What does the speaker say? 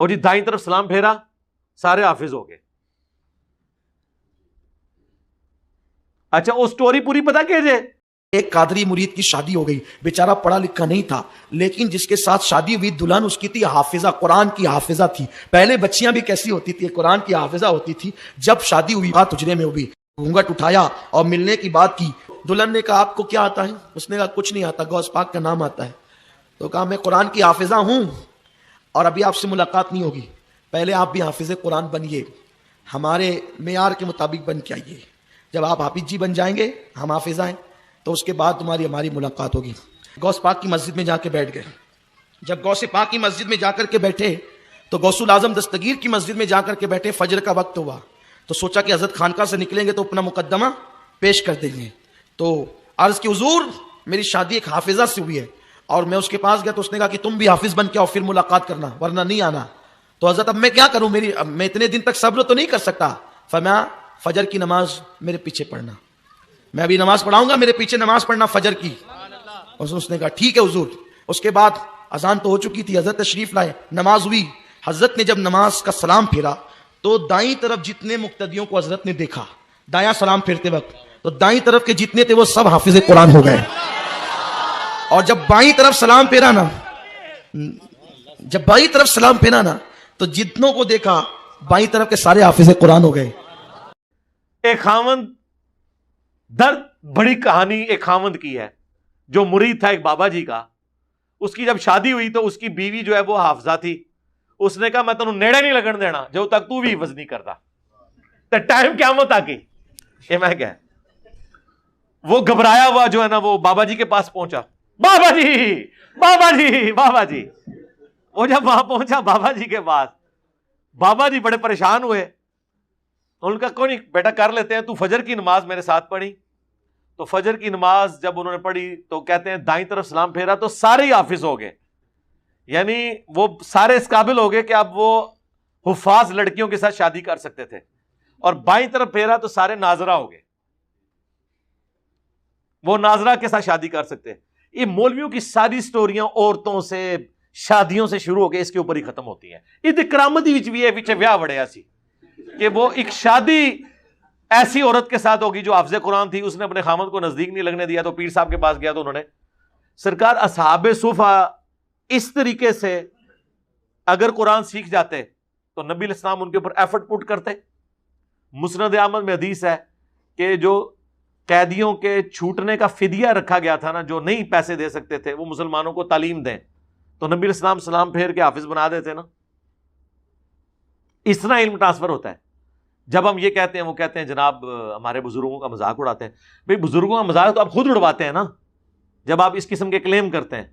اور جی دائیں طرف سلام پھیرا سارے حافظ ہو گئے. اچھا وہ سٹوری پوری پتا کیجے. ایک قادری مرید کی شادی ہو گئی, بیچارہ پڑھا لکھا نہیں تھا, لیکن جس کے ساتھ شادی ہوئی دلہن اس کی تھی حافظہ, قرآن کی حافظہ تھی. پہلے بچیاں بھی کیسی ہوتی تھی, قرآن کی حافظہ ہوتی تھی. جب شادی ہوئی بات اجرے میں ہوئی, گھونگھٹ اٹھایا اور ملنے کی بات کی. دلہن نے کہا آپ کو کیا آتا ہے؟ اس نے کہا کچھ نہیں آتا, غوث پاک کا نام آتا ہے. تو کہا میں قرآن کی حافظہ ہوں اور ابھی آپ سے ملاقات نہیں ہوگی, پہلے آپ بھی حافظ قرآن بنیے, ہمارے معیار کے مطابق بن کے آئیے. جب آپ حافظ جی بن جائیں گے, ہم حافظہ ہیں, تو اس کے بعد تمہاری ہماری ملاقات ہوگی. غوث پاک کی مسجد میں جا کے بیٹھ گئے. جب غوث پاک کی مسجد میں جا کر کے بیٹھے تو غوث الاعظم دستگیر کی مسجد میں جا کر کے بیٹھے. فجر کا وقت ہوا تو سوچا کہ حضرت خانقاہ سے نکلیں گے تو اپنا مقدمہ پیش کر دیں گے. تو عرض کی حضور میری شادی ایک حافظہ سے ہوئی ہے, اور میں اس کے پاس گیا تو اس نے کہا کہ تم بھی حافظ بن کے آؤ پھر ملاقات کرنا ورنہ نہیں آنا. تو حضرت اب میں کیا کروں, میں اتنے دن تک صبر تو نہیں کر سکتا. فرمایا فجر کی نماز میرے پیچھے پڑھنا, میں ابھی نماز پڑھاؤں گا, میرے پیچھے نماز پڑھنا فجر کی. اور اس نے کہا ٹھیک ہے حضور. اس کے بعد اذان تو ہو چکی تھی, حضرت تشریف لائے, نماز ہوئی. حضرت نے جب نماز کا سلام پھیرا تو دائیں طرف جتنے مقتدیوں کو حضرت نے دیکھا دایاں سلام پھیرتے وقت, تو دائیں طرف کے جتنے تھے وہ سب حافظ قرآن ہو گئے. اور جب بائیں طرف سلام پھیرا نا, تو جتنوں کو دیکھا بائیں طرف کے سارے حافظ قرآن ہو گئے. ایک خاوند درد بڑی کہانی ایک خاوند کی ہے جو مرید تھا ایک بابا جی کا. اس کی جب شادی ہوئی تو اس کی بیوی جو ہے وہ حافظہ تھی. اس نے کہا میں تینوں نیڑے نہیں لگن دینا جو تک تو بھی حفظ نہیں کرتا. تو ٹائم قیامت آ گئی. یہ میں کیا وہ گھبرایا ہوا جو ہے نا وہ بابا جی کے پاس پہنچا. بابا جی بابا جی بابا جی. وہ جب وہاں پہنچا بابا جی کے پاس, بابا جی بڑے پریشان ہوئے. ان کا کوئی نہیں بیٹا کر لیتے ہیں, تو فجر کی نماز میرے ساتھ پڑھی. تو فجر کی نماز جب انہوں نے پڑھی تو کہتے ہیں دائیں طرف سلام پھیرا تو سارے ہی حافظ ہو گئے. یعنی وہ سارے اس قابل ہو گئے کہ اب وہ حفاظ لڑکیوں کے ساتھ شادی کر سکتے تھے. اور بائیں طرف پھیرا تو سارے ناظرہ ہو گئے, وہ ناظرہ کے ساتھ شادی کر سکتے. یہ مولویوں کی ساری سٹوریاں عورتوں سے شادیوں سے شروع ہو کے اس کے اوپر ہی ختم ہوتی ہیں. یہ کرامتی وچ بھی ہے پیچھے ویاہ بڑے ایسی کہ وہ ایک شادی ایسی عورت کے ساتھ ہوگی جو حافظ قرآن تھی, اس نے اپنے خامد کو نزدیک نہیں لگنے دیا. تو پیر صاحب کے پاس گیا تو انہوں نے سرکار اصحاب صفا اس طریقے سے اگر قرآن سیکھ جاتے تو نبی علیہ السلام ان کے اوپر ایفرٹ پٹ کرتے. مسند احمد میں حدیث ہے کہ جو قیدیوں کے چھوٹنے کا فدیہ رکھا گیا تھا نا, جو نہیں پیسے دے سکتے تھے وہ مسلمانوں کو تعلیم دیں, تو نبی علیہ السلام سلام پھیر کے حافظ بنا دیتے نا. اس طرح علم ٹرانسفر ہوتا ہے. جب ہم یہ کہتے ہیں وہ کہتے ہیں جناب ہمارے بزرگوں کا مذاق اڑاتے ہیں. بھئی بزرگوں کا مذاق تو آپ خود اڑواتے ہیں نا جب آپ اس قسم کے کلیم کرتے ہیں.